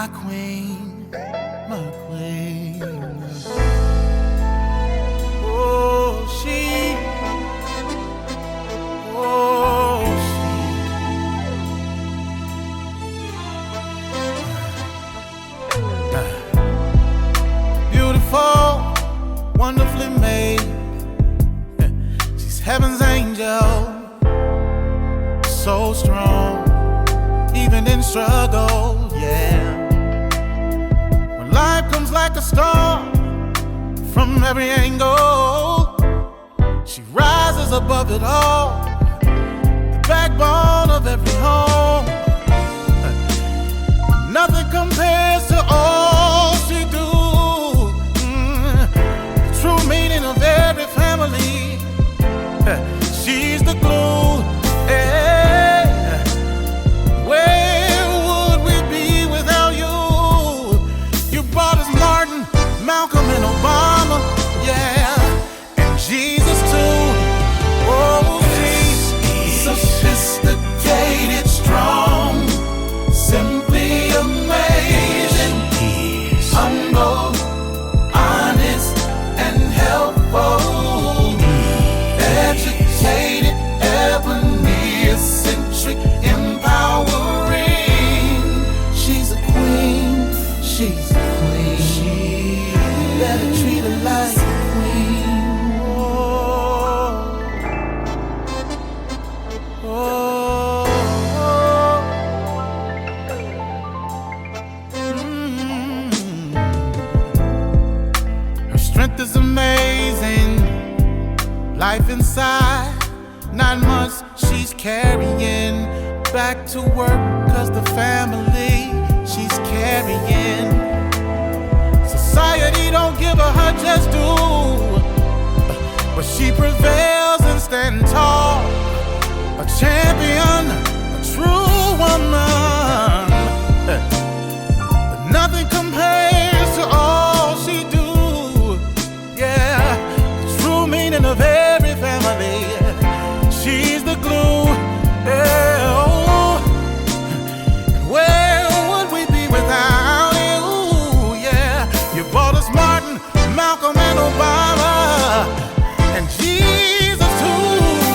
my queen, my queen. Oh, she, oh, she. Beautiful, wonderfully made. She's heaven's angel, so strong, even in struggle, yeah. When life comes like a storm from every angle, she rises above it all, the backbone of every home. Nothing compares to all she do. The true meaning of every family. She's the glue. Yeah. Where would we be without you? You brought us Martin, Malcolm, and Obama. Yeah, and Jesus too. Oh, she's sophisticated, strong, simply amazing, humble, honest, and helpful, educated, ebony, eccentric, empowering. She's a queen, she's a queen. You better treat her like a queen. Oh, oh, Her strength is amazing. Life inside, 9 months she's carrying back to work, 'cause the family she's carrying. Society don't give her just due, but she prevails and stands tall. A champion, a true woman. But nothing compares to all she do. Yeah, the true meaning of every family. She's the glue. Yeah, oh. And where would we be without you? Yeah, you brought us Martin, Malcolm, and Obama, and Jesus too.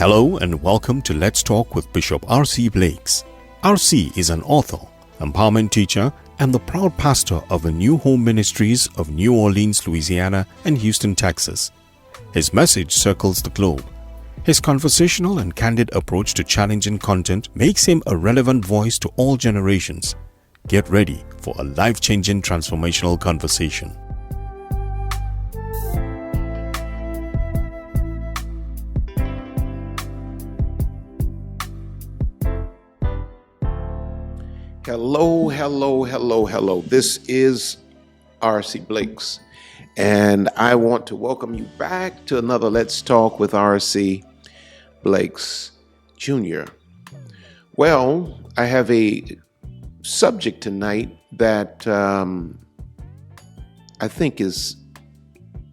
Hello and welcome to Let's Talk with Bishop R.C. Blakes. R.C. is an author, empowerment teacher, and the proud pastor of the New Home Ministries of New Orleans, Louisiana, and Houston, Texas. His message circles the globe. His conversational and candid approach to challenging content makes him a relevant voice to all generations. Get ready for a life-changing transformational conversation. Hello. This is R.C. Blakes, and I want to welcome you back to another Let's Talk with R.C. Blakes Jr. Well, I have a subject tonight that I think is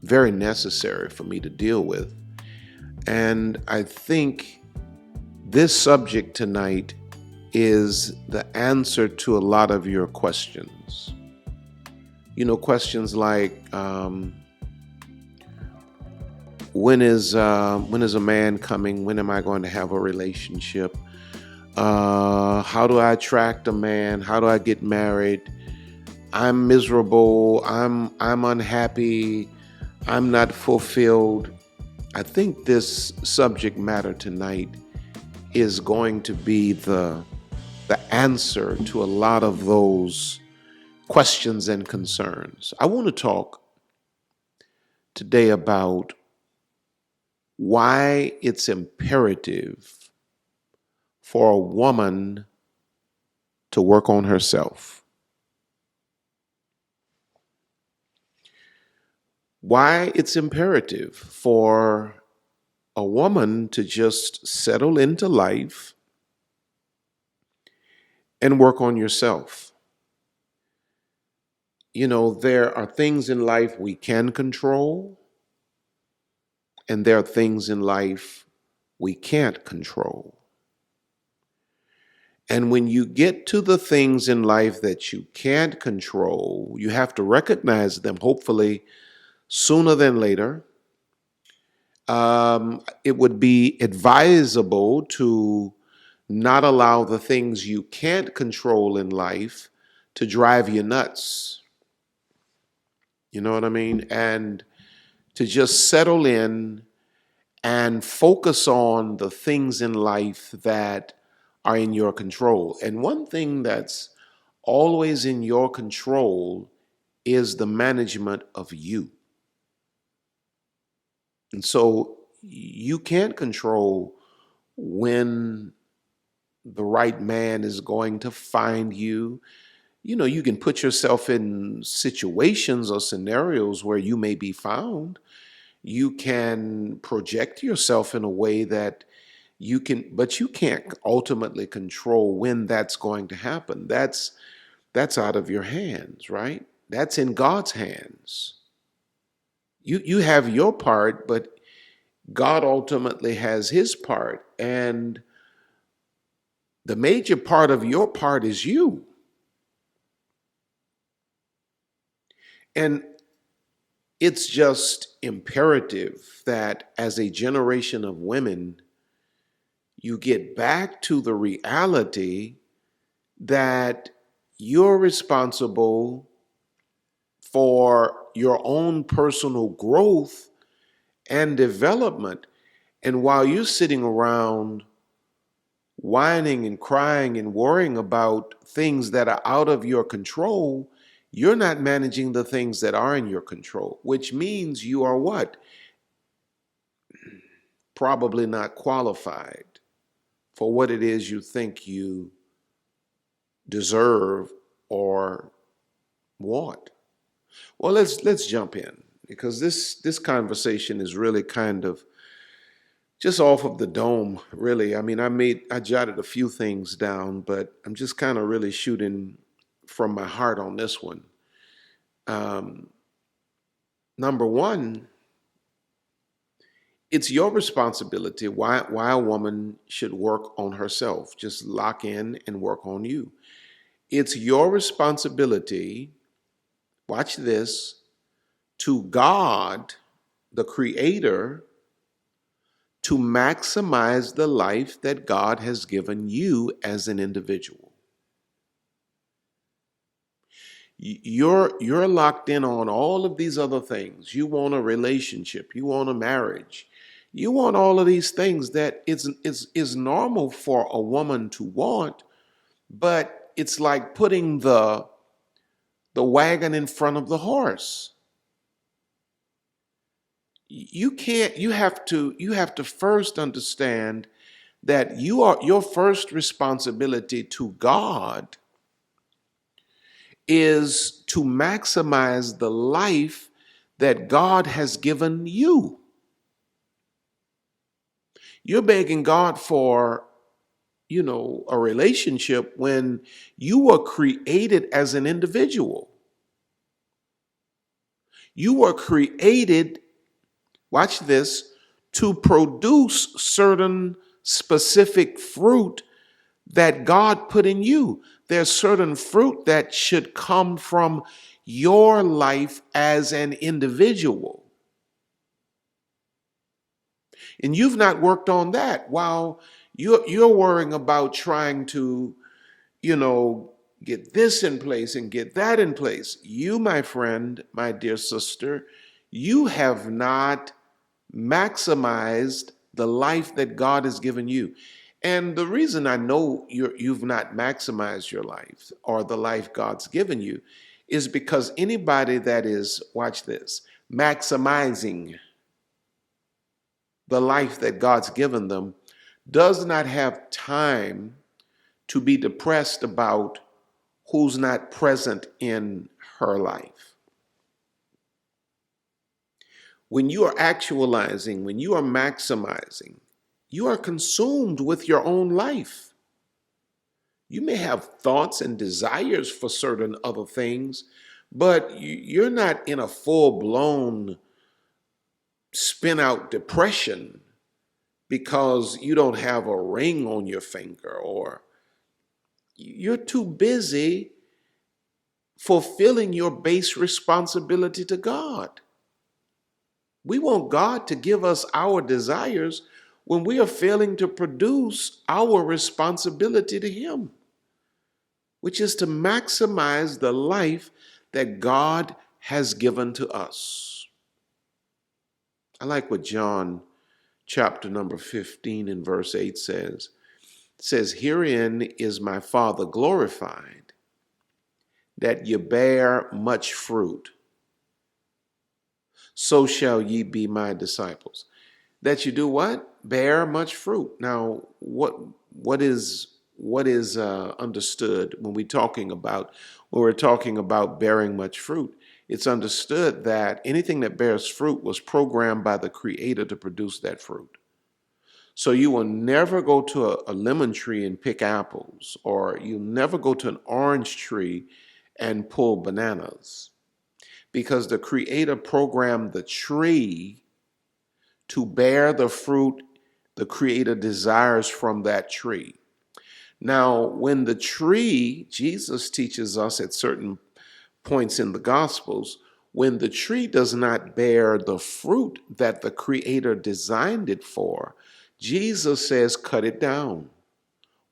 very necessary for me to deal with, and I think this subject tonight is the answer to a lot of your questions. You know, questions like, when is a man coming? When am I going to have a relationship? How do I attract a man? How do I get married? I'm miserable. I'm unhappy. I'm not fulfilled. I think this subject matter tonight is going to be the answer to a lot of those questions and concerns. I want to talk today about why it's imperative for a woman to work on herself. Why it's imperative for a woman to just settle into life and work on yourself. You know, there are things in life we can control, and there are things in life we can't control. And when you get to the things in life that you can't control, you have to recognize them, hopefully sooner than later. It would be advisable to not allow the things you can't control in life to drive you nuts. You know what I mean? And to just settle in and focus on the things in life that are in your control. And one thing that's always in your control is the management of you. And so you can't control when the right man is going to find you. You know, you can put yourself in situations or scenarios where you may be found. You can project yourself in a way that you can, but you can't ultimately control when that's going to happen. That's out of your hands, right? That's in God's hands. You have your part, but God ultimately has his part. And the major part of your part is you. And it's just imperative that as a generation of women, you get back to the reality that you're responsible for your own personal growth and development. And while you're sitting around whining and crying and worrying about things that are out of your control, you're not managing the things that are in your control, which means you are what? Probably not qualified for what it is you think you deserve or want. Well, let's jump in, because this conversation is really kind of just off of the dome, really. I mean, I jotted a few things down, but I'm just kind of really shooting from my heart on this one. Number one, it's your responsibility why a woman should work on herself. Just lock in and work on you. It's your responsibility, watch this, to God, the Creator, to maximize the life that God has given you as an individual. You're locked in on all of these other things. You want a relationship, you want a marriage, you want all of these things that is normal for a woman to want, but it's like putting the wagon in front of the horse. You can't, you have to first understand that your first responsibility to God is to maximize the life that God has given you. You're begging God for, a relationship when you were created as an individual. You were created, watch this, to produce certain specific fruit that God put in you. There's certain fruit that should come from your life as an individual. And you've not worked on that while you're worrying about trying to, get this in place and get that in place. You, my friend, my dear sister, you have not maximized the life that God has given you. And the reason I know you've not maximized your life or the life God's given you is because anybody that is, watch this, maximizing the life that God's given them does not have time to be depressed about who's not present in her life. When you are actualizing, when you are maximizing, you are consumed with your own life. You may have thoughts and desires for certain other things, but you're not in a full-blown spin-out depression because you don't have a ring on your finger, or you're too busy fulfilling your base responsibility to God. We want God to give us our desires when we are failing to produce our responsibility to Him, which is to maximize the life that God has given to us. I like what John chapter number 15 and verse 8 says. It says, "Herein is my Father glorified, that ye bear much fruit. So shall ye be my disciples." That you do what? Bear much fruit. Now, what is understood when we're talking about bearing much fruit? It's understood that anything that bears fruit was programmed by the Creator to produce that fruit. So you will never go to a lemon tree and pick apples, or you'll never go to an orange tree and pull bananas, because the Creator programmed the tree to bear the fruit the Creator desires from that tree. Now, when the tree, Jesus teaches us at certain points in the Gospels, when the tree does not bear the fruit that the Creator designed it for, Jesus says, cut it down.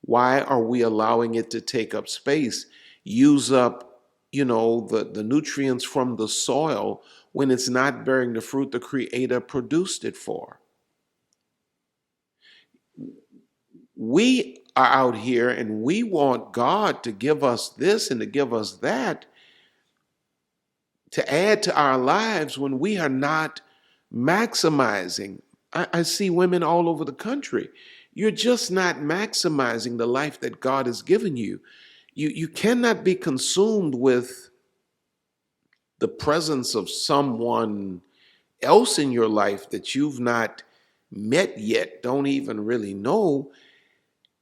Why are we allowing it to take up space, use up, the nutrients from the soil when it's not bearing the fruit the Creator produced it for? We are out here and we want God to give us this and to give us that, to add to our lives when we are not maximizing. I see women all over the country. You're just not maximizing the life that God has given you. You cannot be consumed with the presence of someone else in your life that you've not met yet, don't even really know,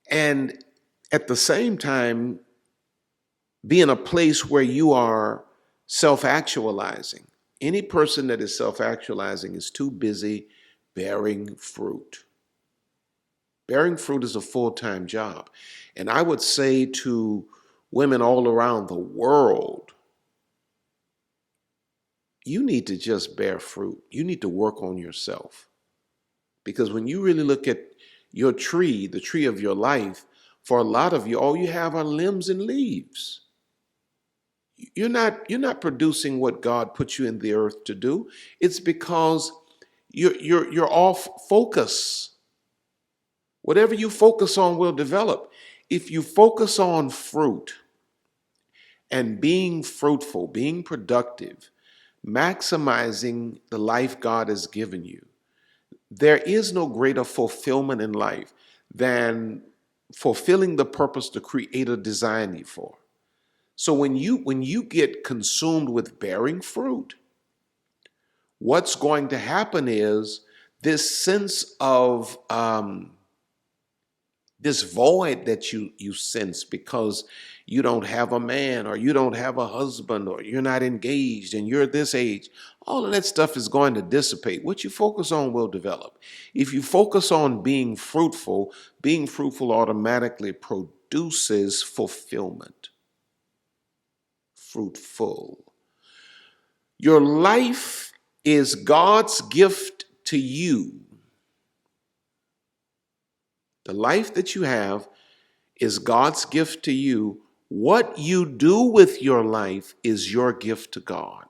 and at the same time be in a place where you are self-actualizing. Any person that is self-actualizing is too busy bearing fruit. Bearing fruit is a full-time job. And I would say to women all around the world, you need to just bear fruit. You need to work on yourself. Because when you really look at your tree, the tree of your life, for a lot of you, all you have are limbs and leaves. You're not producing what God put you in the earth to do. It's because you're off focus. Whatever you focus on will develop. If you focus on fruit and being fruitful, being productive, maximizing the life God has given you, there is no greater fulfillment in life than fulfilling the purpose the Creator designed you for. So when you get consumed with bearing fruit, what's going to happen is this sense of this void that you sense because you don't have a man, or you don't have a husband, or you're not engaged and you're this age, all of that stuff is going to dissipate. What you focus on will develop. If you focus on being fruitful automatically produces fulfillment. Fruitful. Your life is God's gift to you. The life that you have is God's gift to you. What you do with your life is your gift to God.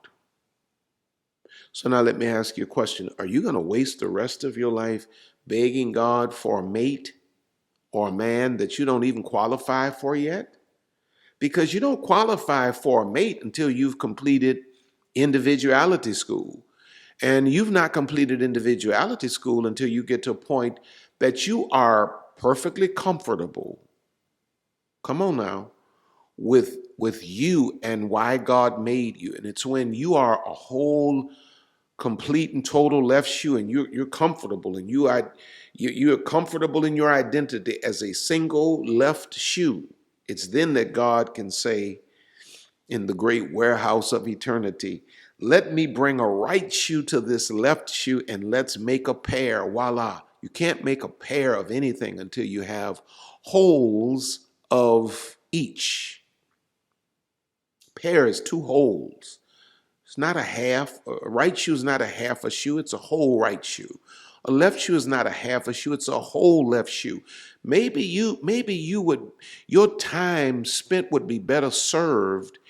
So now let me ask you a question. Are you going to waste the rest of your life begging God for a mate or a man that you don't even qualify for yet? Because you don't qualify for a mate until you've completed individuality school. And you've not completed individuality school until you get to a point that you are perfectly comfortable. Come on now. With you and why God made you. And it's when you are a whole, complete and total left shoe, and you're comfortable, and you're comfortable in your identity as a single left shoe. It's then that God can say in the great warehouse of eternity, let me bring a right shoe to this left shoe and let's make a pair. Voila. You can't make a pair of anything until you have holes of each. Pair is two holes. It's not a half. A right shoe is not a half a shoe. It's a whole right shoe. A left shoe is not a half a shoe. It's a whole left shoe. Maybe your time spent would be better served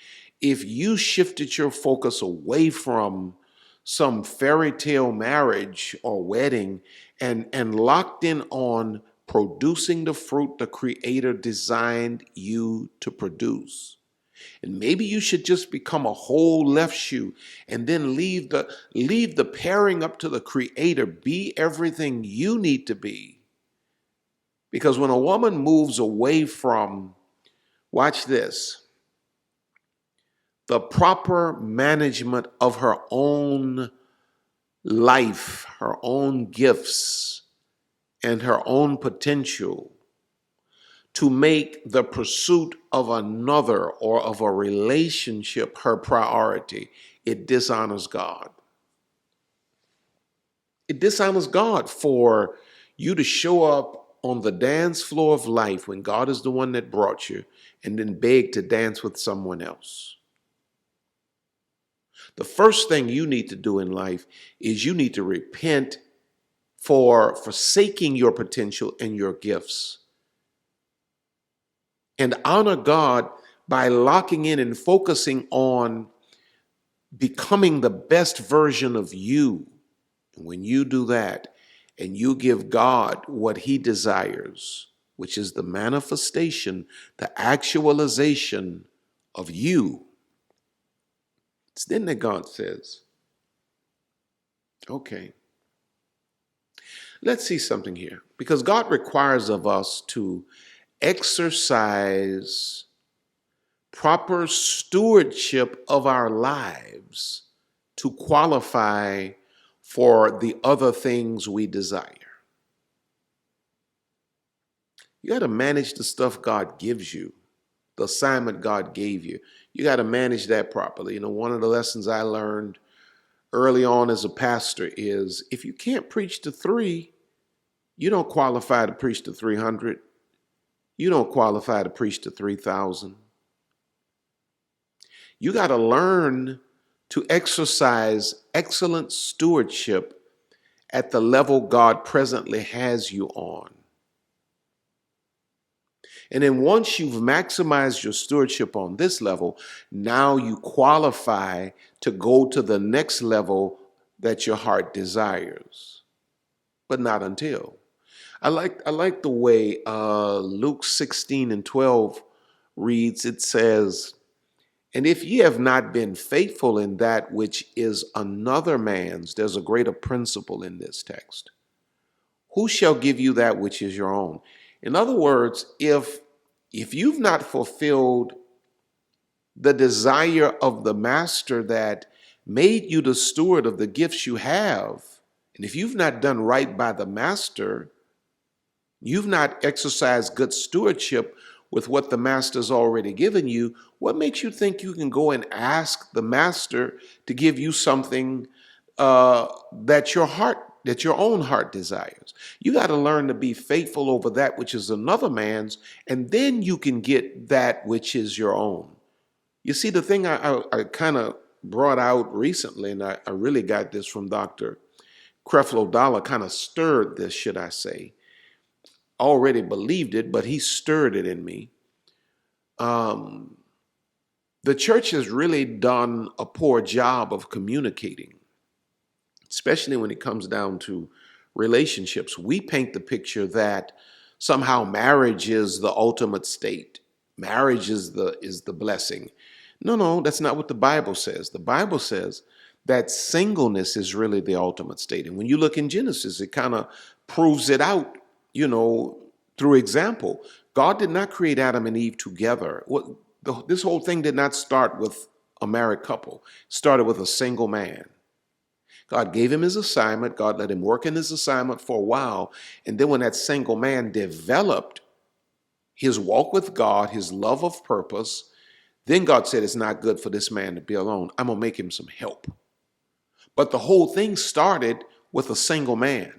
if you shifted your focus away from some fairy tale marriage or wedding and locked in on producing the fruit the Creator designed you to produce. And maybe you should just become a whole left shoe and then leave the pairing up to the Creator. Be everything you need to be. Because when a woman moves away from, watch this, the proper management of her own life, her own gifts, and her own potential, to make the pursuit of another or of a relationship her priority, it dishonors God. It dishonors God for you to show up on the dance floor of life when God is the one that brought you and then beg to dance with someone else. The first thing you need to do in life is you need to repent for forsaking your potential and your gifts, and honor God by locking in and focusing on becoming the best version of you. And when you do that and you give God what He desires, which is the manifestation, the actualization of you, it's then that God says, okay, let's see something here. Because God requires of us to exercise proper stewardship of our lives to qualify for the other things we desire. You got to manage the stuff God gives you, the assignment God gave you. You got to manage that properly. You know, one of the lessons I learned early on as a pastor is if you can't preach to 3, you don't qualify to preach to 300. You don't qualify to preach to 3,000. You got to learn to exercise excellent stewardship at the level God presently has you on. And then once you've maximized your stewardship on this level, now you qualify to go to the next level that your heart desires, but not until. I like the way Luke 16:12 reads. It says, "And if ye have not been faithful in that which is another man's," there's a greater principle in this text, "who shall give you that which is your own?" In other words, if you've not fulfilled the desire of the master that made you the steward of the gifts you have, and if you've not done right by the master, you've not exercised good stewardship with what the master's already given you, what makes you think you can go and ask the master to give you something that your own heart desires? You got to learn to be faithful over that which is another man's, and then you can get that which is your own. You see, the thing I kind of brought out recently, and I really got this from Dr. Creflo Dollar, kind of stirred this, should I say. Already believed it, but he stirred it in me. The church has really done a poor job of communicating, especially when it comes down to relationships. We paint the picture that somehow marriage is the ultimate state. Marriage is the blessing. No, that's not what the Bible says. The Bible says that singleness is really the ultimate state. And when you look in Genesis, it kind of proves it out, through example. God did not create Adam and Eve together. This whole thing did not start with a married couple. It started with a single man. God gave him his assignment. God let him work in his assignment for a while. And then when that single man developed his walk with God, his love of purpose, then God said, it's not good for this man to be alone. I'm going to make him some help. But the whole thing started with a single man.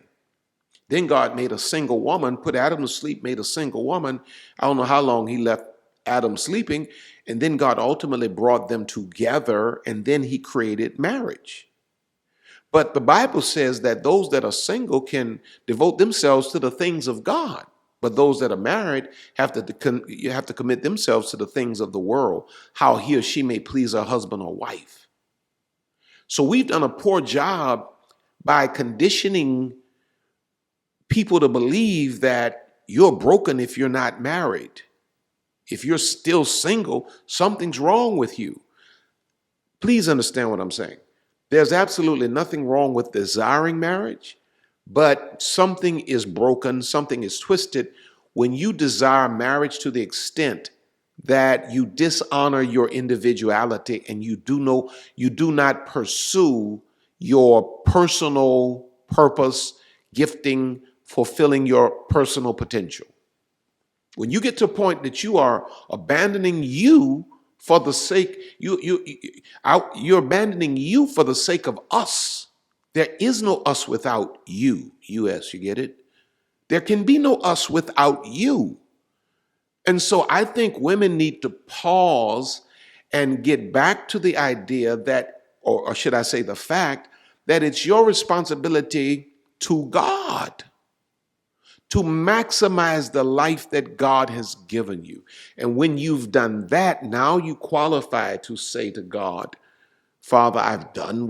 Then God made a single woman, put Adam to sleep, made a single woman. I don't know how long he left Adam sleeping. And then God ultimately brought them together, and then he created marriage. But the Bible says that those that are single can devote themselves to the things of God. But those that are married have to commit themselves to the things of the world, how he or she may please her husband or wife. So we've done a poor job by conditioning people to believe that you're broken if you're not married. If you're still single, something's wrong with you. Please understand what I'm saying. There's absolutely nothing wrong with desiring marriage, but something is broken, something is twisted when you desire marriage to the extent that you dishonor your individuality and you do not pursue your personal purpose, gifting, fulfilling your personal potential. When you get to a point that you are abandoning you for the sake, you're abandoning you for the sake of us. There is no us without you. U.S., you get it? There can be no us without you. And so I think women need to pause and get back to the idea that, or should I say the fact, that it's your responsibility to God to maximize the life that God has given you. And when you've done that, now you qualify to say to God, Father, I've done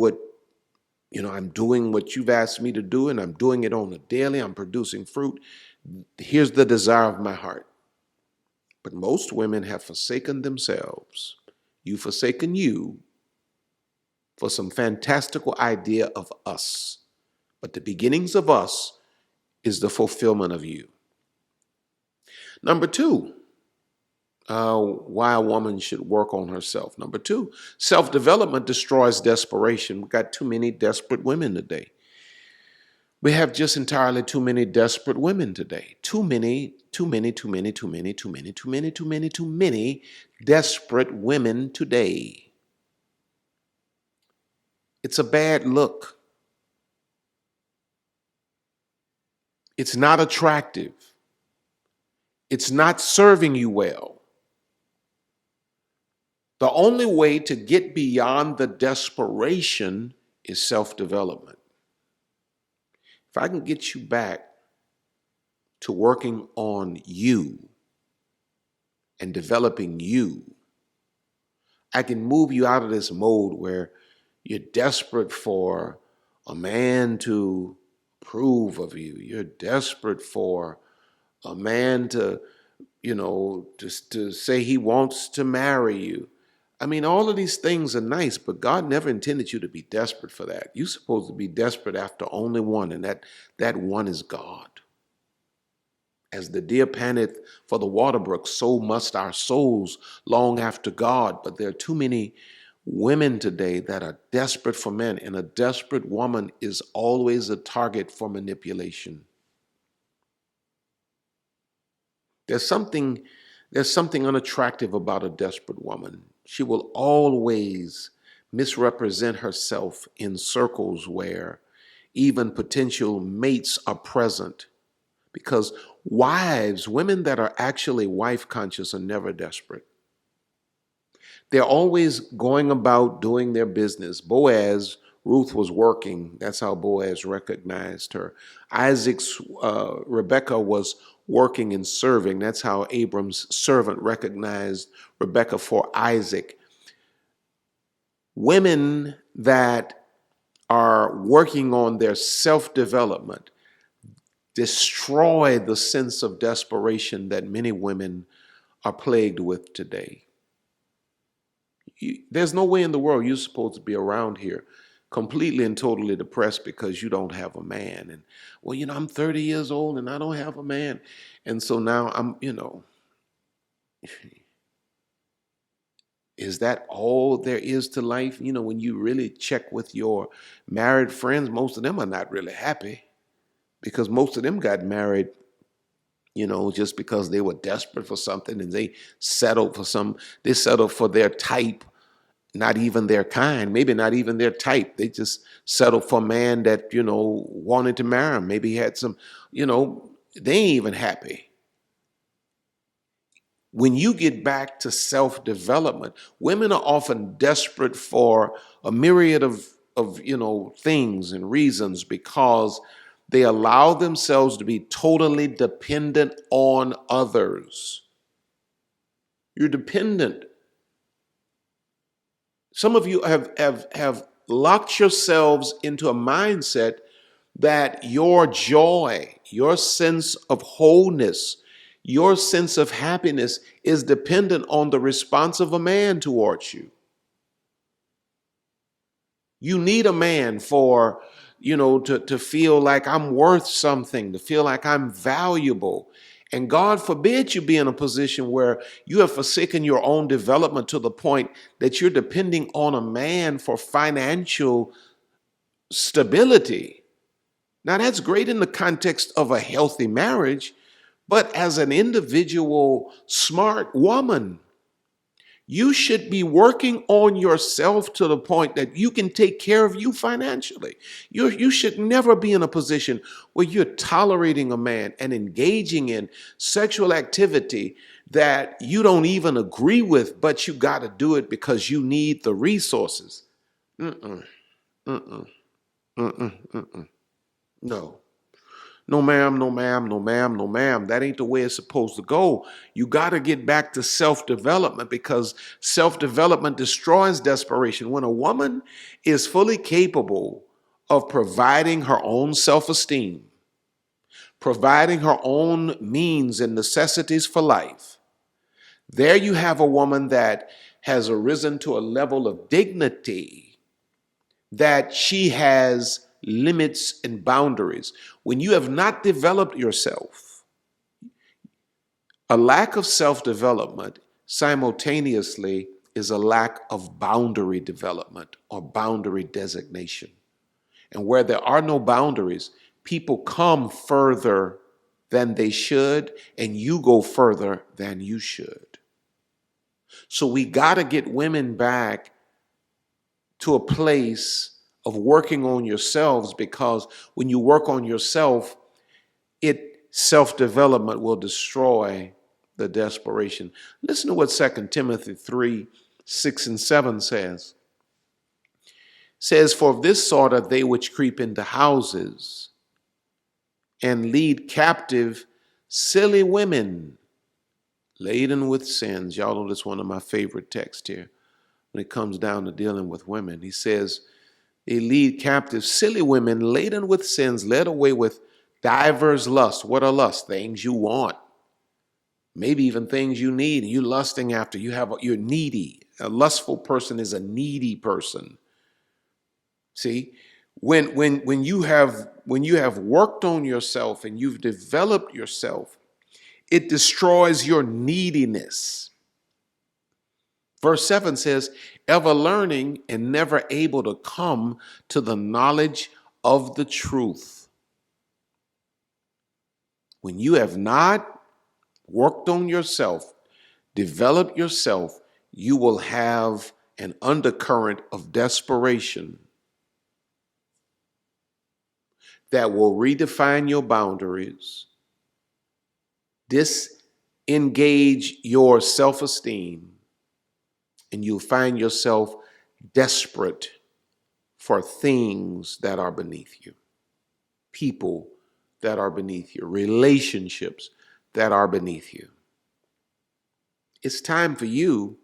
I'm doing what you've asked me to do, and I'm doing it on a daily. I'm producing fruit. Here's the desire of my heart. But most women have forsaken themselves. You've forsaken you for some fantastical idea of us. But the beginnings of us is the fulfillment of you. Number two, why a woman should work on herself. Number two, self-development destroys desperation. We've got too many desperate women today. We have just entirely too many desperate women today. Too many desperate women today. It's a bad look. It's not attractive. It's not serving you well. The only way to get beyond the desperation is self-development. if I can get you back to working on you and developing you, I can move you out of this mode where you're desperate for a man to approve of you. You're desperate for a man to, just to say he wants to marry you. I mean, all of these things are nice, but God never intended you to be desperate for that. You're supposed to be desperate after only one, and that one is God. As the deer panteth for the water brook, so must our souls long after God. But there are too many women today that are desperate for men, and a desperate woman is always a target for manipulation. There's something unattractive about a desperate woman. She will always misrepresent herself in circles where even potential mates are present, because women that are actually wife conscious, are never desperate. They're always going about doing their business. Ruth was working. That's how Boaz recognized her. Rebecca was working and serving. That's how Abram's servant recognized Rebecca for Isaac. Women that are working on their self-development destroy the sense of desperation that many women are plagued with today. There's no way in the world you're supposed to be around here completely and totally depressed because you don't have a man. And, I'm 30 years old and I don't have a man. And so now is that all there is to life? When you really check with your married friends, most of them are not really happy, because most of them got married, just because they were desperate for something, and they settled for their type, not even their kind, maybe not even their type. They just settled for a man that, wanted to marry them. Maybe he had some, they ain't even happy. When you get back to self-development, women are often desperate for a myriad of things and reasons, because they allow themselves to be totally dependent on others. You're dependent. Some of you have locked yourselves into a mindset that your joy, your sense of wholeness, your sense of happiness is dependent on the response of a man towards you. You need a man for, to feel like I'm worth something, to feel like I'm valuable. And God forbid you be in a position where you have forsaken your own development to the point that you're depending on a man for financial stability. Now, that's great in the context of a healthy marriage, but as an individual smart woman, you should be working on yourself to the point that you can take care of you financially. You should never be in a position where you're tolerating a man and engaging in sexual activity that you don't even agree with, but you got to do it because you need the resources. No. No, ma'am, no, ma'am, no, ma'am, no, ma'am. That ain't the way it's supposed to go. You got to get back to self-development, because self-development destroys desperation. When a woman is fully capable of providing her own self-esteem, providing her own means and necessities for life, there you have a woman that has arisen to a level of dignity that she has limits and boundaries. When you have not developed yourself, a lack of self-development simultaneously is a lack of boundary development or boundary designation. And where there are no boundaries, people come further than they should, and you go further than you should. So we got to get women back to a place of working on yourselves, because when you work on yourself, self-development will destroy the desperation. Listen to what 2 Timothy 3:6-7 says. It says, "For of this sort are they which creep into houses and lead captive silly women laden with sins. Y'all know this is one of my favorite texts here when it comes down to dealing with women. He says, they lead captive silly women laden with sins, led away with divers lusts. What are lusts? Things you want. Maybe even things you need. You're lusting after. You're needy. A lustful person is a needy person. See, when you have worked on yourself and you've developed yourself, it destroys your neediness. Verse 7 says, ever learning and never able to come to the knowledge of the truth. When you have not worked on yourself, developed yourself, you will have an undercurrent of desperation that will redefine your boundaries, disengage your self-esteem, and you'll find yourself desperate for things that are beneath you, people that are beneath you, relationships that are beneath you. It's time for you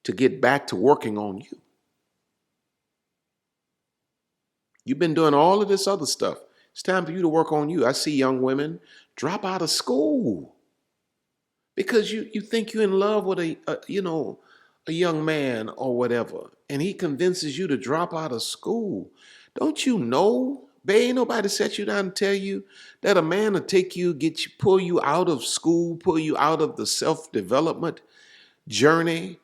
to get back to working on you. You've been doing all of this other stuff. It's time for you to work on you. I see young women drop out of school because you think you're in love with a young man or whatever, and he convinces you to drop out of school. Don't you know, babe, ain't nobody set you down and tell you that a man will take you, pull you out of school, pull you out of the self-development journey,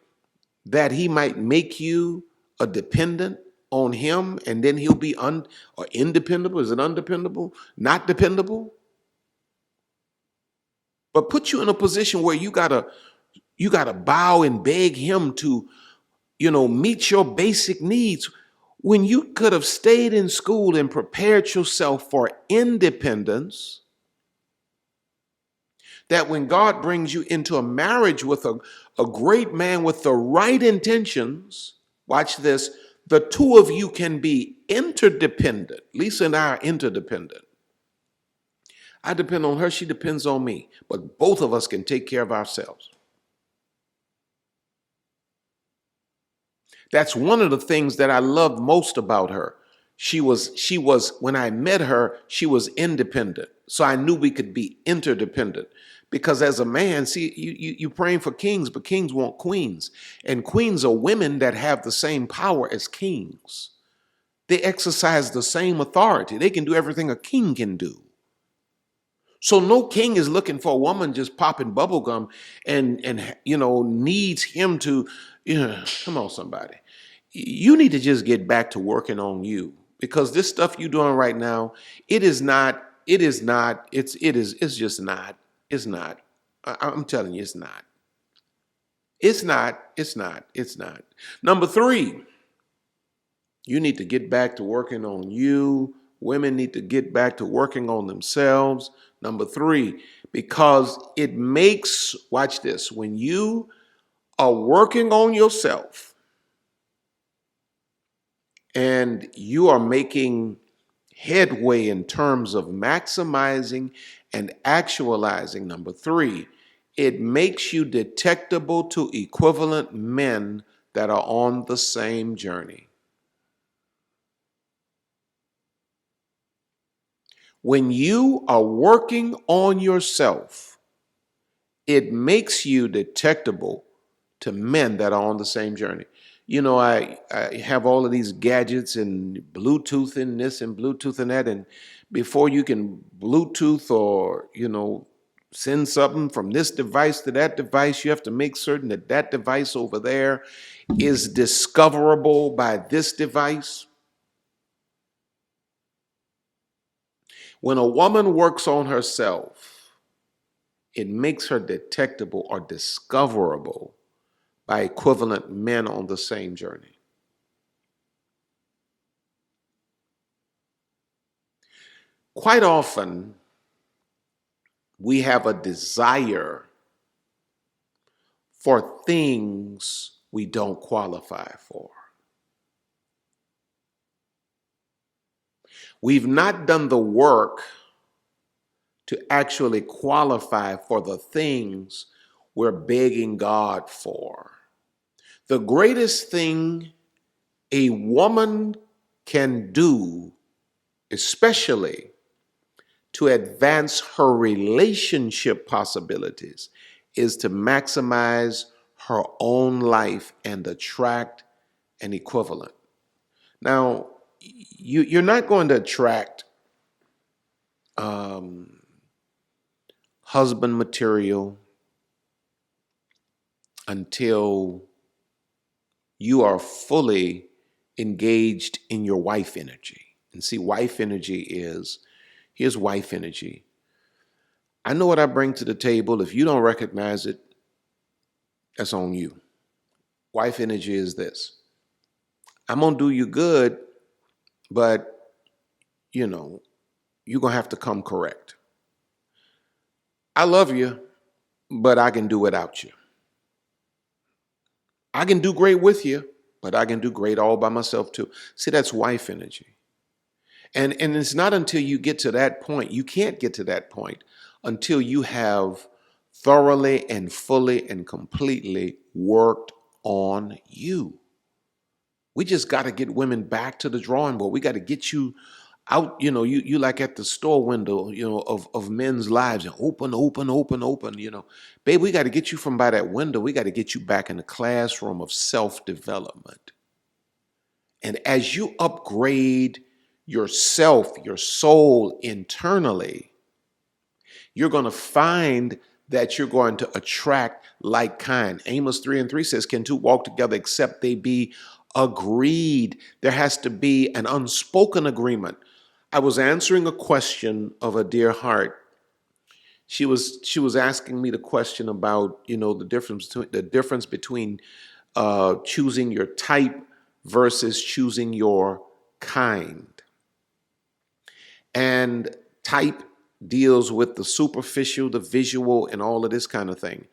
that he might make you a dependent on him, and then he'll be or independable. Is it undependable? Not dependable? But put you in a position where you gotta bow and beg him to, meet your basic needs, when you could have stayed in school and prepared yourself for independence. That when God brings you into a marriage with a great man with the right intentions, watch this, the two of you can be interdependent. Lisa and I are interdependent. I depend on her, she depends on me, but both of us can take care of ourselves. That's one of the things that I loved most about her. She was, when I met her, she was independent. So I knew we could be interdependent. Because as a man, see, you're praying for kings, but kings want queens. And queens are women that have the same power as kings. They exercise the same authority. They can do everything a king can do. So no king is looking for a woman just popping bubble gum and needs him to, come on, somebody. You need to just get back to working on you, because this stuff you're doing right now, it's just not. It's not. I'm telling you, it's not. It's not. Number 3, you need to get back to working on you. Women need to get back to working on themselves. Number 3, because it makes, watch this, when you are working on yourself and you are making headway in terms of maximizing and actualizing, number 3, it makes you detectable to equivalent men that are on the same journey. When you are working on yourself, it makes you detectable to men that are on the same journey. I have all of these gadgets and Bluetooth and this and Bluetooth and that. And before you can Bluetooth or, send something from this device to that device, you have to make certain that that device over there is discoverable by this device. When a woman works on herself, it makes her detectable or discoverable by equivalent men on the same journey. Quite often, we have a desire for things we don't qualify for. We've not done the work to actually qualify for the things we're begging God for. The greatest thing a woman can do, especially to advance her relationship possibilities, is to maximize her own life and attract an equivalent. Now, you're not going to attract husband material until you are fully engaged in your wife energy. And see, wife energy is, here's wife energy. I know what I bring to the table. If you don't recognize it, that's on you. Wife energy is this. I'm going to do you good, but, you're going to have to come correct. I love you, but I can do without you. I can do great with you, but I can do great all by myself too. See, that's wife energy. And it's not until you get to that point, you can't get to that point until you have thoroughly and fully and completely worked on you. We just got to get women back to the drawing board. We got to get you out, you like at the store window, of men's lives, and open, Babe, we got to get you from by that window. We got to get you back in the classroom of self-development. And as you upgrade yourself, your soul internally, you're going to find that you're going to attract like kind. Amos 3:3 says, can two walk together except they be agreed? There has to be an unspoken agreement. I was answering a question of a dear heart. She was asking me the question about, the difference between choosing your type versus choosing your kind. And type deals with the superficial, the visual, and all of this kind of thing.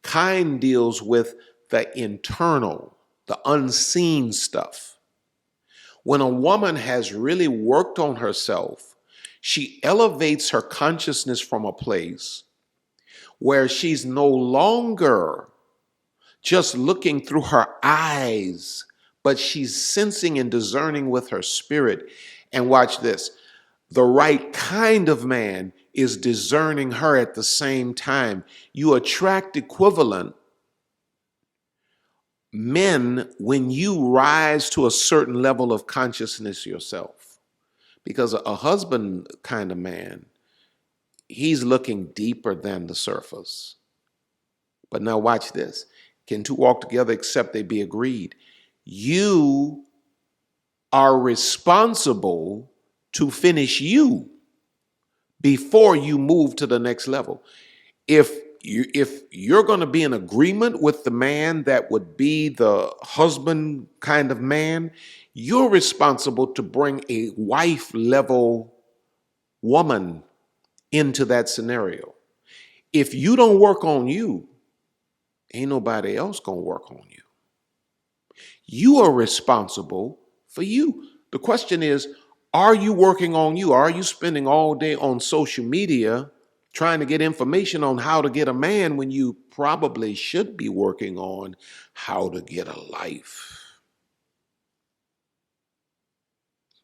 Kind deals with the internal, the unseen stuff. When a woman has really worked on herself, she elevates her consciousness from a place where she's no longer just looking through her eyes, but she's sensing and discerning with her spirit. And watch this. The right kind of man is discerning her at the same time. You attract equivalent men when you rise to a certain level of consciousness yourself. Because a husband kind of man, he's looking deeper than the surface. But now watch this. Can two walk together except they be agreed? You are responsible to finish you before you move to the next level. If you're going to be in agreement with the man that would be the husband kind of man, you're responsible to bring a wife level woman into that scenario. If you don't work on you, ain't nobody else going to work on you. You are responsible for you. The question is, are you working on you? Are you spending all day on social media trying to get information on how to get a man when you probably should be working on how to get a life?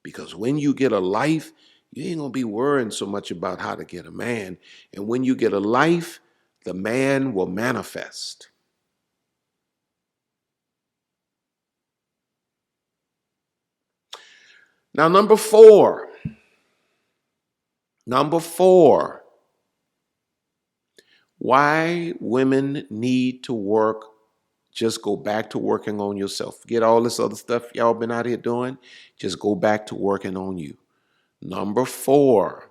Because when you get a life, you ain't going to be worrying so much about how to get a man. And when you get a life, the man will manifest. Now, number four, why women need to work, just go back to working on yourself. Forget all this other stuff y'all been out here doing. Just go back to working on you. Number four,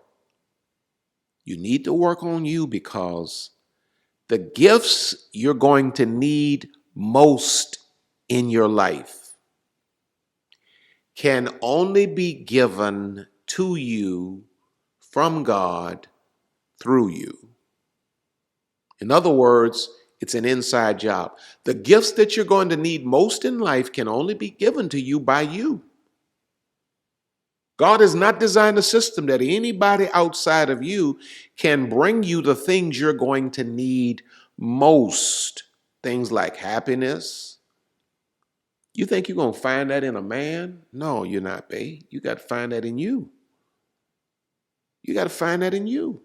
you need to work on you because the gifts you're going to need most in your life can only be given to you from God through you. In other words, it's an inside job. The gifts that you're going to need most in life can only be given to you by you. God has not designed a system that anybody outside of you can bring you the things you're going to need most. Things like happiness. You think you're going to find that in a man? No, you're not, babe. You got to find that in you. You got to find that in you.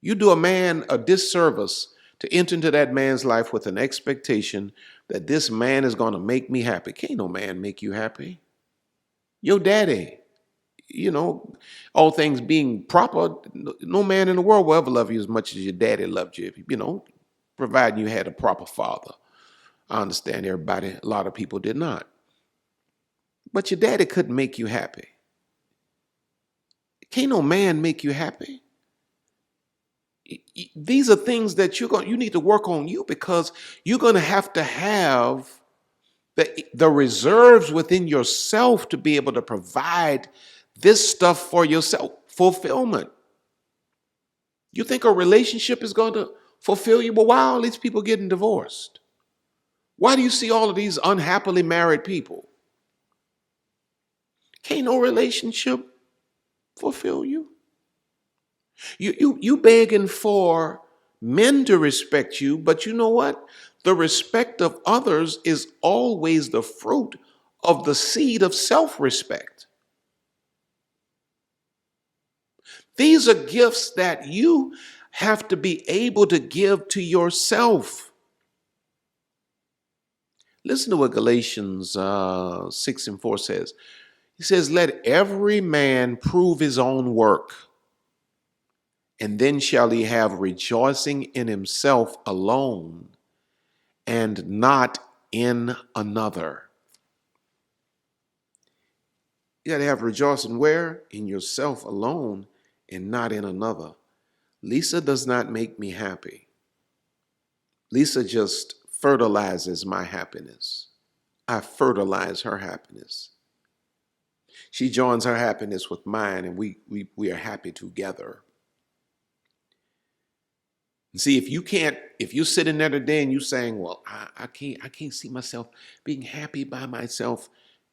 You do a man a disservice to enter into that man's life with an expectation that this man is going to make me happy. Can't no man make you happy. Your daddy, all things being proper, no man in the world will ever love you as much as your daddy loved you, providing you had a proper father. I understand a lot of people did not. But your daddy couldn't make you happy. Can't no man make you happy. These are things that you need to work on you, because you're going to have the reserves within yourself to be able to provide this stuff for yourself. Fulfillment. You think a relationship is going to fulfill you? Well, why are all these people getting divorced? Why do you see all of these unhappily married people? Can't no relationship fulfill you. You begging for men to respect you, but you know what? The respect of others is always the fruit of the seed of self-respect. These are gifts that you have to be able to give to yourself. Listen to what Galatians 6:4 says. He says, let every man prove his own work, and then shall he have rejoicing in himself alone and not in another. You got to have rejoicing where? In yourself alone and not in another. Lisa does not make me happy. Lisa just fertilizes my happiness. I fertilize her happiness. She joins her happiness with mine, and we are happy together. And see, if you're sitting there today and you saying, well, I can't see myself being happy by myself,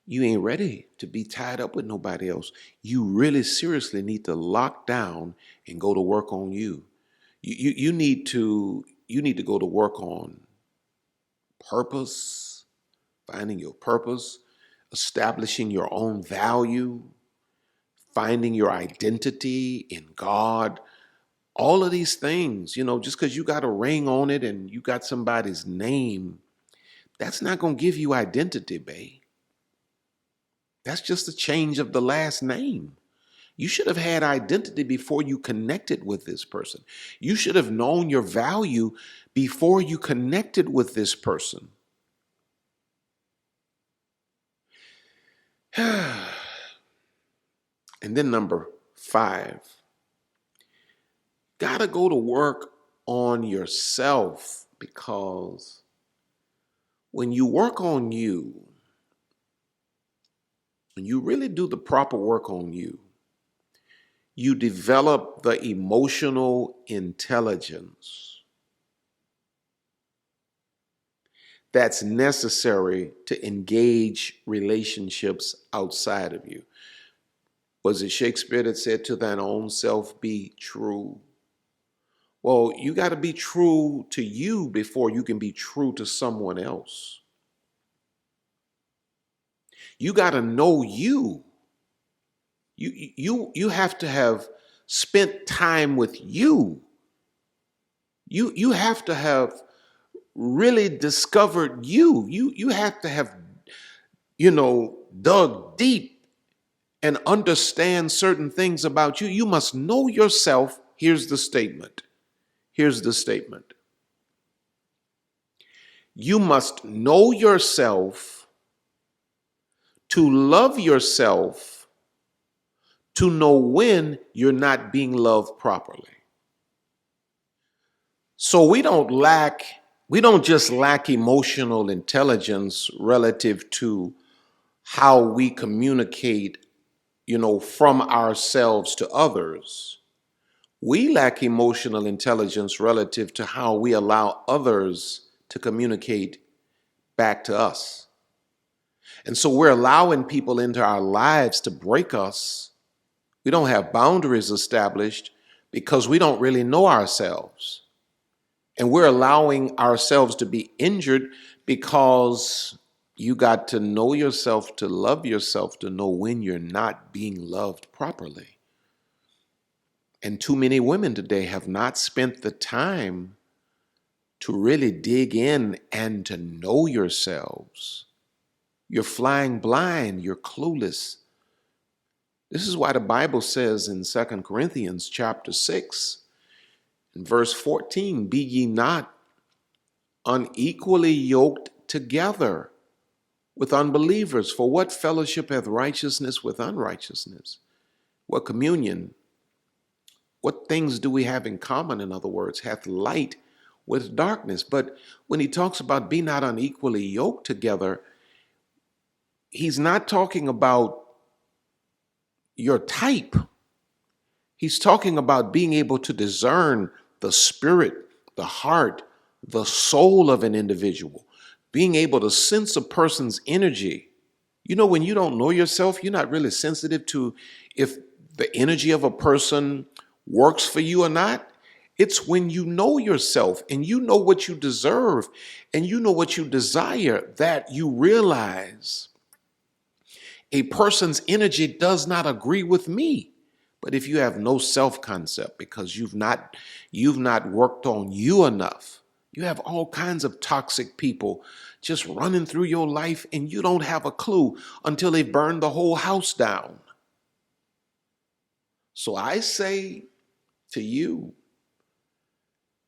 you ain't ready to be tied up with nobody else. You really seriously need to lock down and go to work on you. You need to go to work on purpose, finding your purpose, establishing your own value, finding your identity in God. All of these things, just because you got a ring on it and you got somebody's name, that's not going to give you identity, babe. That's just a change of the last name. You should have had identity before you connected with this person. You should have known your value before you connected with this person. And then number 5, gotta go to work on yourself, because when you work on you, when you really do the proper work on you, you develop the emotional intelligence that's necessary to engage relationships outside of you. Was it Shakespeare that said, to thine own self be true? Well, you got to be true to you before you can be true to someone else. You got to know you. You have to have spent time with you. You have to have really discovered you. You have to have, dug deep and understand certain things about you. You must know yourself. Here's the statement. You must know yourself to love yourself, to know when you're not being loved properly. So we don't just lack emotional intelligence relative to how we communicate, from ourselves to others. We lack emotional intelligence relative to how we allow others to communicate back to us. And so we're allowing people into our lives to break us. We don't have boundaries established because we don't really know ourselves. And we're allowing ourselves to be injured because you got to know yourself, to love yourself, to know when you're not being loved properly. And too many women today have not spent the time to really dig in and to know yourselves. You're flying blind, you're clueless. This is why the Bible says in 2 Corinthians chapter 6, in verse 14, be ye not unequally yoked together with unbelievers. For what fellowship hath righteousness with unrighteousness? What communion? What things do we have in common? In other words, hath light with darkness. But when he talks about be not unequally yoked together, he's not talking about your type. He's talking about being able to discern the spirit, the heart, the soul of an individual, being able to sense a person's energy. You know, when you don't know yourself, you're not really sensitive to if the energy of a person works for you or not. It's when you know yourself and you know what you deserve and you know what you desire that you realize a person's energy does not agree with me. But if you have no self-concept because you've not worked on you enough, you have all kinds of toxic people just running through your life and you don't have a clue until they've burned the whole house down. So I say to you,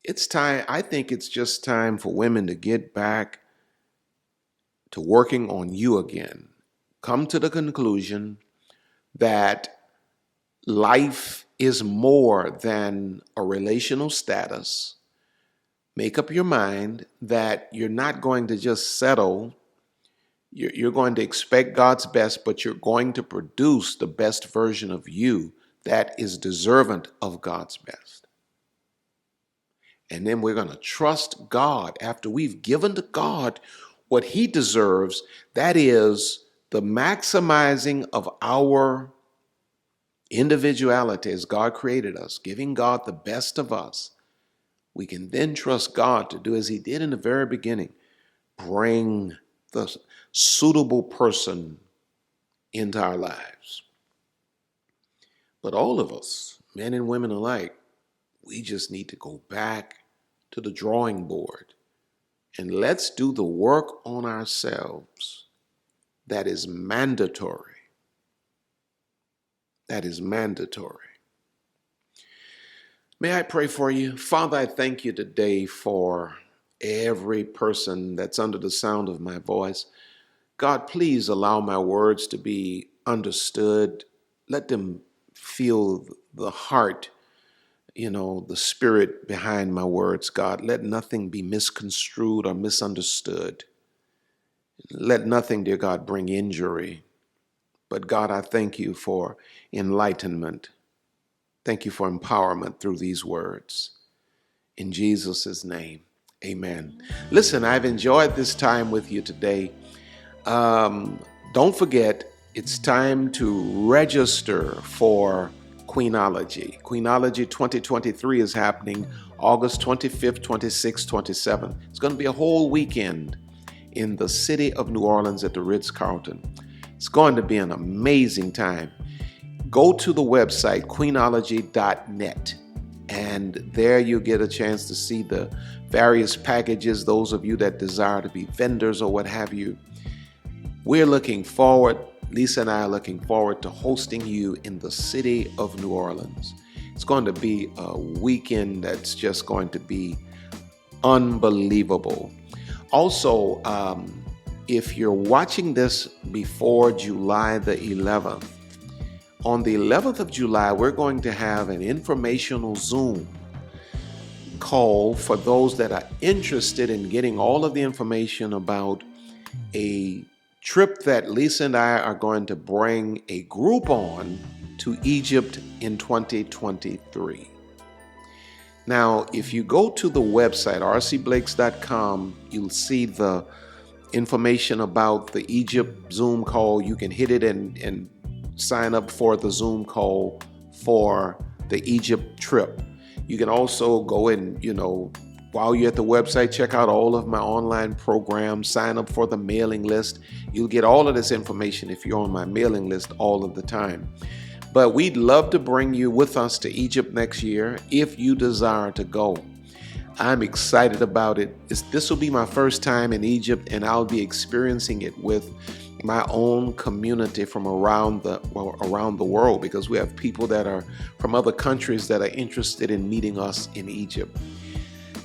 it's time. I think it's just time for women to get back to working on you again. Come to the conclusion that life is more than a relational status. Make up your mind that you're not going to just settle. You're going to expect God's best, but you're going to produce the best version of you that is deserving of God's best. And then we're going to trust God after we've given to God what he deserves. That is the maximizing of our individuality as God created us, giving God the best of us. We can then trust God to do as he did in the very beginning, bring the suitable person into our lives. But all of us, men and women alike, we just need to go back to the drawing board and let's do the work on ourselves that is mandatory. That is mandatory. May I pray for you? Father, I thank you today for every person that's under the sound of my voice. God, please allow my words to be understood. Let them feel the heart, the spirit behind my words, God. Let nothing be misconstrued or misunderstood. Let nothing, dear God, bring injury. But God, I thank you for enlightenment. Thank you for empowerment through these words. In Jesus' name, amen. Listen, I've enjoyed this time with you today. Don't forget, it's time to register for Queenology. Queenology 2023 is happening August 25th, 26th, 27th. It's going to be a whole weekend in the city of New Orleans at the Ritz-Carlton. It's going to be an amazing time. Go to the website, queenology.net, and there you'll get a chance to see the various packages, those of you that desire to be vendors or what have you. We're looking forward, Lisa and I are looking forward to hosting you in the city of New Orleans. It's going to be a weekend that's just going to be unbelievable. Also, if you're watching this before July the 11th, on the 11th of July, we're going to have an informational Zoom call for those that are interested in getting all of the information about a trip that Lisa and I are going to bring a group on to Egypt in 2023. Now, if you go to the website, rcblakes.com, you'll see the information about the Egypt Zoom call, you can hit it and sign up for the Zoom call for the Egypt trip. You can also go and, while you're at the website, check out all of my online programs, sign up for the mailing list. You'll get all of this information if you're on my mailing list all of the time. But we'd love to bring you with us to Egypt next year if you desire to go. I'm excited about it. This will be my first time in Egypt, and I'll be experiencing it with my own community from around the world, because we have people that are from other countries that are interested in meeting us in Egypt.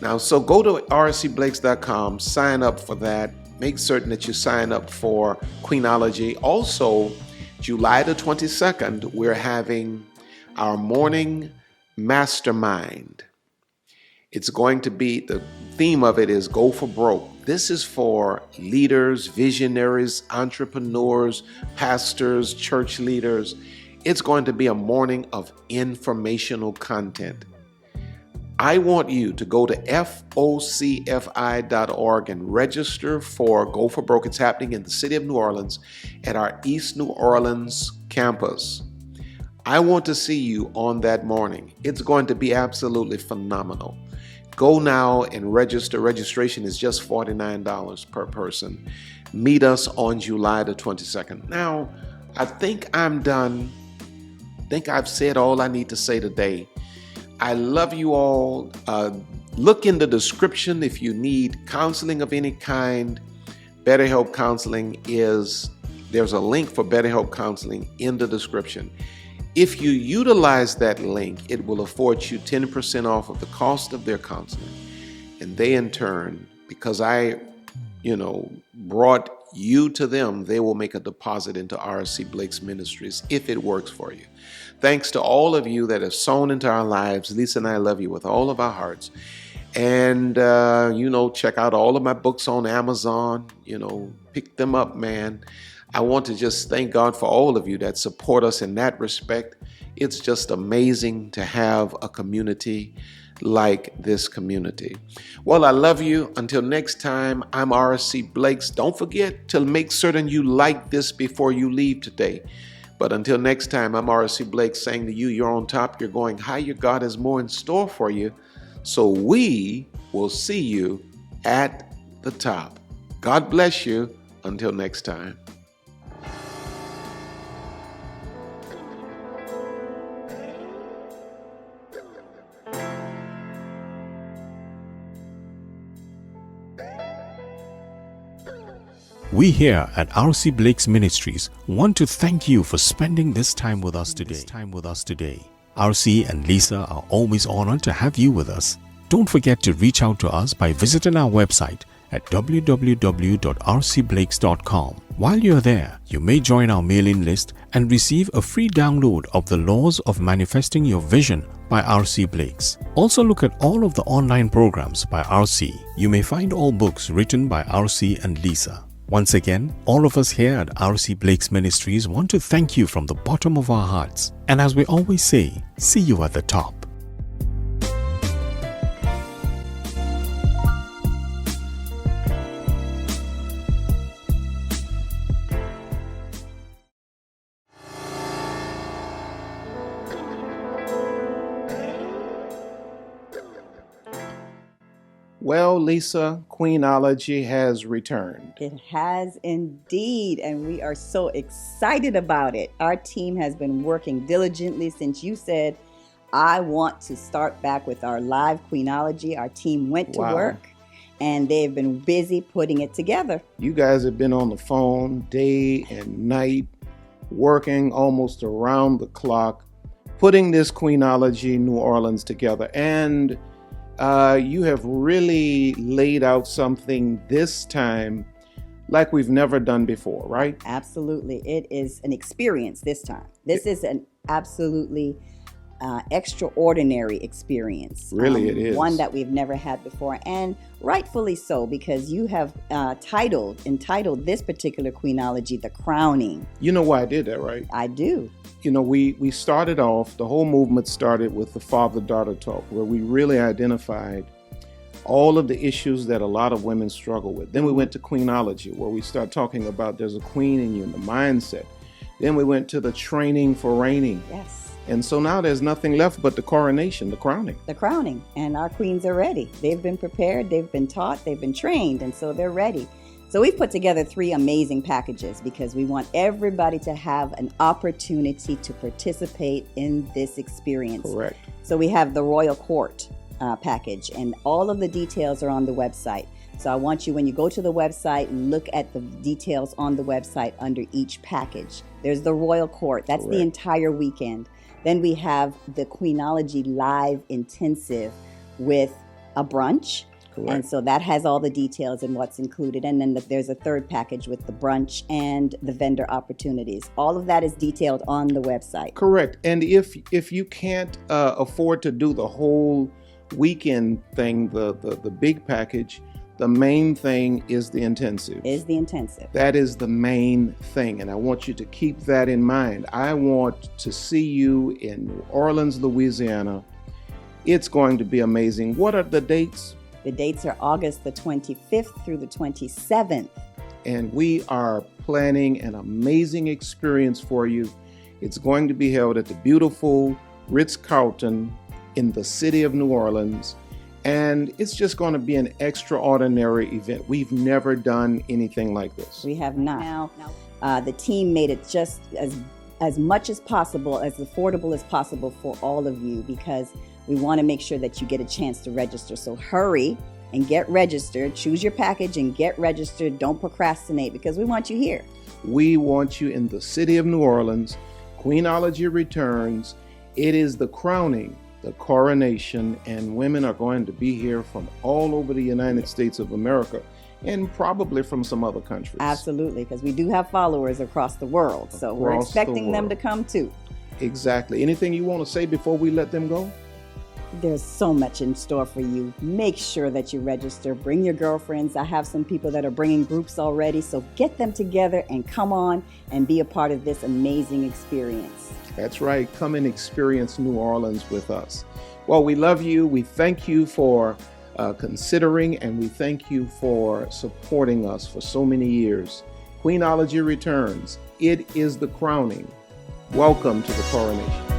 Now, so go to rcblakes.com, sign up for that. Make certain that you sign up for Queenology. Also, July the 22nd, we're having our morning mastermind. It's going to be, the theme of it is Go for Broke. This is for leaders, visionaries, entrepreneurs, pastors, church leaders. It's going to be a morning of informational content. I want you to go to FOCFI.org and register for Go for Broke. It's happening in the city of New Orleans at our East New Orleans campus. I want to see you on that morning. It's going to be absolutely phenomenal. Go now and register. Registration is just $49 per person. Meet us on July the 22nd. Now, I think I'm done. I think I've said all I need to say today. I love you all. Look in the description if you need counseling of any kind. BetterHelp Counseling there's a link for BetterHelp Counseling in the description. If you utilize that link, it will afford you 10% off of the cost of their counseling. And they in turn, because I, brought you to them, they will make a deposit into RC Blakes Ministries if it works for you. Thanks to all of you that have sown into our lives. Lisa and I love you with all of our hearts. And, check out all of my books on Amazon. Pick them up, man. I want to just thank God for all of you that support us in that respect. It's just amazing to have a community like this community. Well, I love you. Until next time, I'm RC Blakes. Don't forget to make certain you like this before you leave today. But until next time, I'm RC Blakes saying to you, you're on top, you're going higher. God has more in store for you. So we will see you at the top. God bless you. Until next time. We here at RC Blakes Ministries want to thank you for spending this time with us today. RC and Lisa are always honored to have you with us. Don't forget to reach out to us by visiting our website at www.rcblakes.com. While you're there, you may join our mailing list and receive a free download of The Laws of Manifesting Your Vision by RC Blakes. Also look at all of the online programs by RC. You may find all books written by RC and Lisa. Once again, all of us here at RC Blakes Ministries want to thank you from the bottom of our hearts. And as we always say, see you at the top. Well, Lisa, Queenology has returned. It has indeed, and we are so excited about it. Our team has been working diligently since you said, I want to start back with our live Queenology. Our team went to work, and they've been busy putting it together. You guys have been on the phone day and night, working almost around the clock, putting this Queenology New Orleans together. And you have really laid out something this time like we've never done before, right? Absolutely. It is an experience this time. This is an absolutely extraordinary experience. Really, it is. One that we've never had before, and rightfully so, because you have entitled this particular Queenology, The Crowning. You know why I did that, right? I do. We started off, the whole movement started with the father-daughter talk, where we really identified all of the issues that a lot of women struggle with. Then we went to Queenology, where we start talking about there's a queen in you and the mindset. Then we went to the training for reigning. Yes. And so now there's nothing left but the coronation, the crowning. The crowning. And our queens are ready. They've been prepared, they've been taught, they've been trained, and so they're ready. So we've put together 3 amazing packages because we want everybody to have an opportunity to participate in this experience. Correct. So we have the Royal Court package, and all of the details are on the website. So I want you, when you go to the website, look at the details on the website under each package. There's the Royal Court. That's Correct. the entire weekend. Then we have the Queenology Live Intensive with a brunch. Correct. And so that has all the details and what's included. And then there's a third package with the brunch and the vendor opportunities. All of that is detailed on the website. Correct. And if you can't afford to do the whole weekend thing, the big package, the main thing is the intensive. That is the main thing. And I want you to keep that in mind. I want to see you in New Orleans, Louisiana. It's going to be amazing. What are the dates? The dates are August the 25th through the 27th. And we are planning an amazing experience for you. It's going to be held at the beautiful Ritz-Carlton in the city of New Orleans. And it's just going to be an extraordinary event. We've never done anything like this. We have not. The team made it just as much as possible, as affordable as possible for all of you, because we want to make sure that you get a chance to register. So hurry and get registered. Choose your package and get registered. Don't procrastinate, because we want you here. We want you in the city of New Orleans. Queenology returns. It is the crowning, the coronation, and women are going to be here from all over the United States of America and probably from some other countries. Absolutely, because we do have followers across the world. So we're expecting them to come too. Exactly. Anything you want to say before we let them go? There's so much in store for you. Make sure that you register. Bring your girlfriends. I have some people that are bringing groups already. So get them together and come on and be a part of this amazing experience. That's right. Come and experience New Orleans with us. Well, we love you. We thank you for considering, and we thank you for supporting us for so many years. Queenology returns. It is the crowning. Welcome to the coronation.